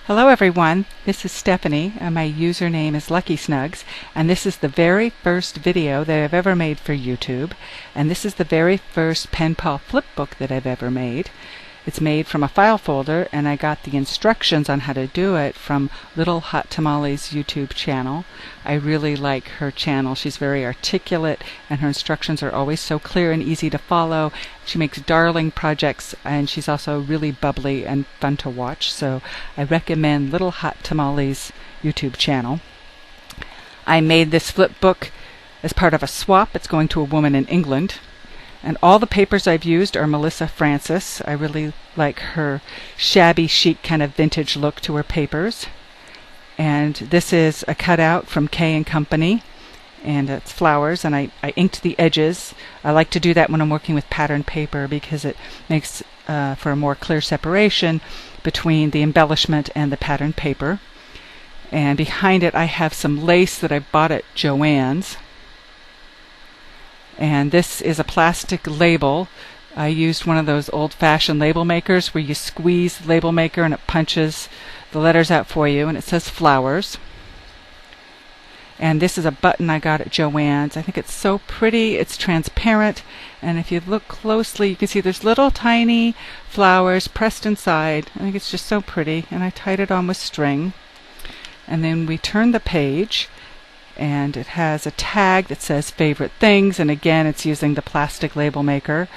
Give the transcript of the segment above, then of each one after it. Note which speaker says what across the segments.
Speaker 1: Hello everyone, this is Stephanie and my username is Lucky Snugs, and this is the very first video that I've ever made for YouTube, and this is the very first pen pal flipbook that I've ever made. It's made from a file folder, and I got the instructions on how to do it from Little Hot Tamales YouTube channel. I really like her channel. She's very articulate and her instructions are always so clear and easy to follow. She makes darling projects and she's also really bubbly and fun to watch, so I recommend Little Hot Tamales YouTube channel. I made this flipbook as part of a swap. It's going to a woman in England. And all the papers I've used are Melissa Francis. I really like her shabby chic kind of vintage look to her papers. And this is a cutout from K & Company, and it's flowers, and I inked the edges. I like to do that when I'm working with patterned paper because it makes for a more clear separation between the embellishment and the patterned paper. And behind it I have some lace that I bought at Joann's. And this is a plastic label. I used one of those old-fashioned label makers where you squeeze the label maker and it punches the letters out for you, and it says flowers. And this is a button I got at Joann's. I think it's so pretty. It's transparent, and if you look closely you can see there's little tiny flowers pressed inside. I think it's just so pretty, and I tied it on with string. And then we turn the page, and it has a tag that says favorite things, and again it's using the plastic label maker,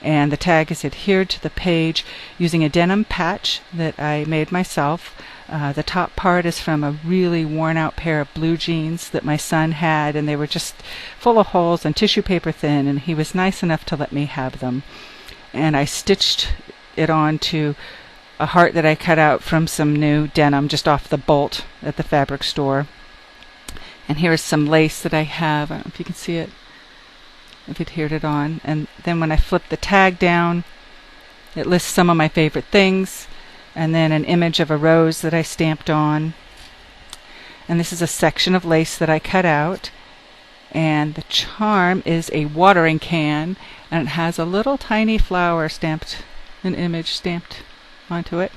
Speaker 1: and the tag is adhered to the page using a denim patch that I made myself. The top part is from a really worn out pair of blue jeans that my son had, and they were just full of holes and tissue paper thin, and he was nice enough to let me have them. And I stitched it onto a heart that I cut out from some new denim just off the bolt at the fabric store. And here is some lace that I have. I don't know if you can see it. I've adhered it on. And then when I flip the tag down, it lists some of my favorite things, and then an image of a rose that I stamped on. And this is a section of lace that I cut out. And the charm is a watering can, and it has a little tiny flower stamped, an image stamped onto it.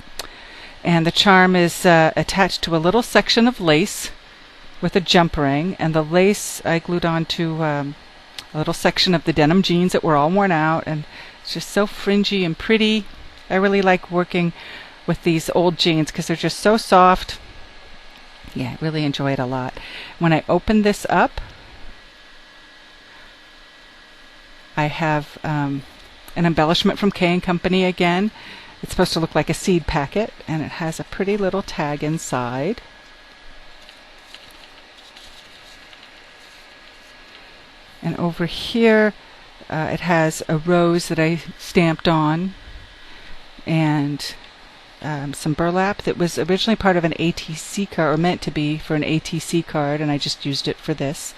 Speaker 1: And the charm is attached to a little section of lace with a jump ring, and the lace I glued onto a little section of the denim jeans that were all worn out, and it's just so fringy and pretty. I really like working with these old jeans because they're just so soft. Yeah, I really enjoy it a lot. When I open this up, I have an embellishment from K & Company again. It's supposed to look like a seed packet, and it has a pretty little tag inside. And over here it has a rose that I stamped on, and some burlap that was originally part of an ATC card, or meant to be for an ATC card, and I just used it for this.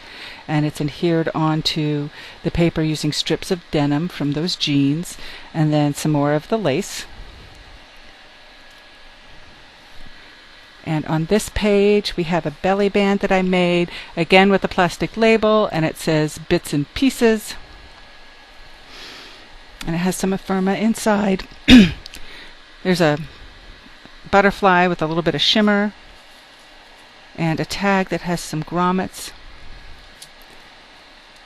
Speaker 1: And it's adhered onto the paper using strips of denim from those jeans, and then some more of the lace. And on this page we have a belly band that I made, again with a plastic label, and it says bits and pieces. And it has some ephemera inside. There's a butterfly with a little bit of shimmer, and a tag that has some grommets,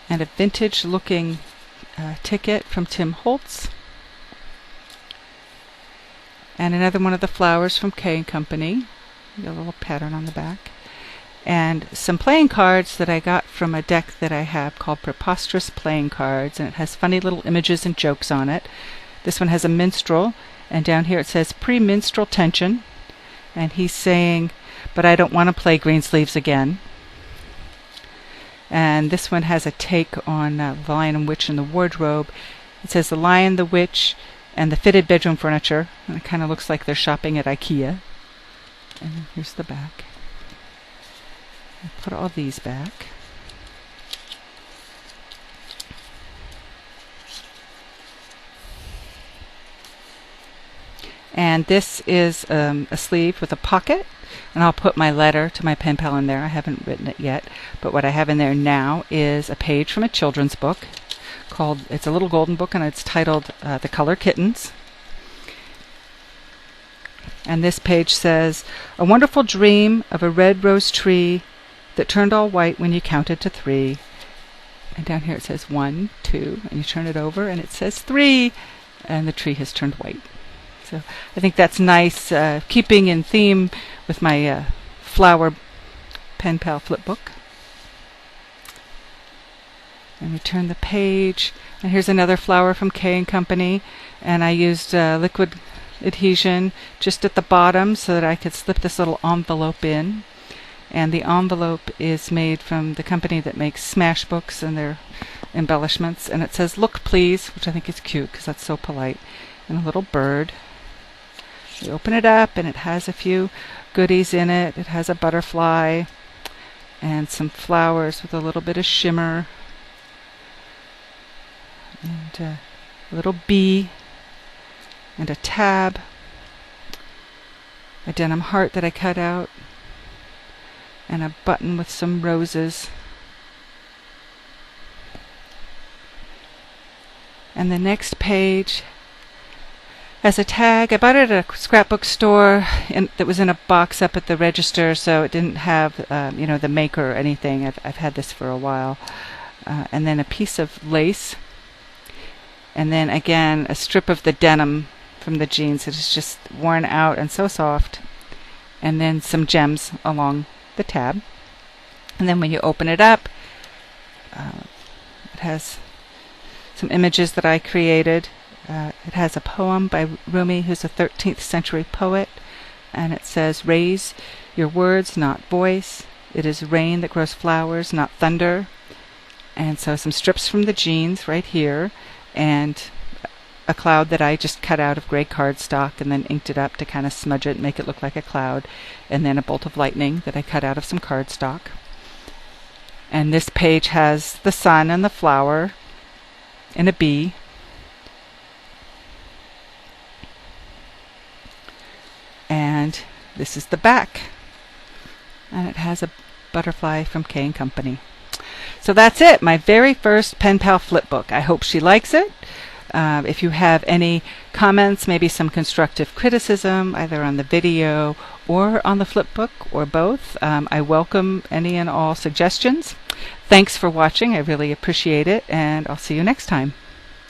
Speaker 1: and a vintage looking ticket from Tim Holtz, and another one of the flowers from K & Company. A little pattern on the back, and some playing cards that I got from a deck that I have called Preposterous Playing Cards, and it has funny little images and jokes on it. This one has a minstrel, and down here it says pre-minstrel tension, and he's saying, but I don't want to play Greensleeves again. And this one has a take on The Lion and Witch in the Wardrobe. It says the Lion, the Witch, and the fitted bedroom furniture, and it kind of looks like they're shopping at IKEA. And here's the back. I'll put all these back. And this is a sleeve with a pocket, and I'll put my letter to my pen pal in there. I haven't written it yet, but what I have in there now is a page from a children's book called, it's a little golden book, and it's titled The Color Kittens. And this page says, a wonderful dream of a red rose tree that turned all white when you counted to 3. And down here it says 1, 2, and you turn it over and it says 3, and the tree has turned white. So I think that's nice, keeping in theme with my flower Pen Pal flip book. And we turn the page, and here's another flower from K & Company, and I used liquid adhesion just at the bottom so that I could slip this little envelope in. And the envelope is made from the company that makes Smash books and their embellishments, and it says "Look please," which I think is cute because that's so polite, and a little bird. You open it up and it has a few goodies in it. It has a butterfly and some flowers with a little bit of shimmer, and a little bee and a tab, a denim heart that I cut out, and a button with some roses. And the next page has a tag. I bought it at a scrapbook store that was in a box up at the register, so it didn't have the maker or anything. I've had this for a while. And then a piece of lace, and then again a strip of the denim from the jeans that is just worn out and so soft, and then some gems along the tab. And then when you open it up, it has some images that I created. It has a poem by Rumi, who's a 13th century poet, and it says, "Raise your words, not voice. It is rain that grows flowers, not thunder." And so some strips from the jeans right here, and a cloud that I just cut out of gray cardstock and then inked it up to kind of smudge it and make it look like a cloud, and then a bolt of lightning that I cut out of some cardstock. And this page has the sun and the flower and a bee. And this is the back, and it has a butterfly from K & Company. So that's it, my very first Pen Pal flip book. I hope she likes it. If you have any comments, maybe some constructive criticism, either on the video or on the flip book, or both, I welcome any and all suggestions. Thanks for watching. I really appreciate it, and I'll see you next time.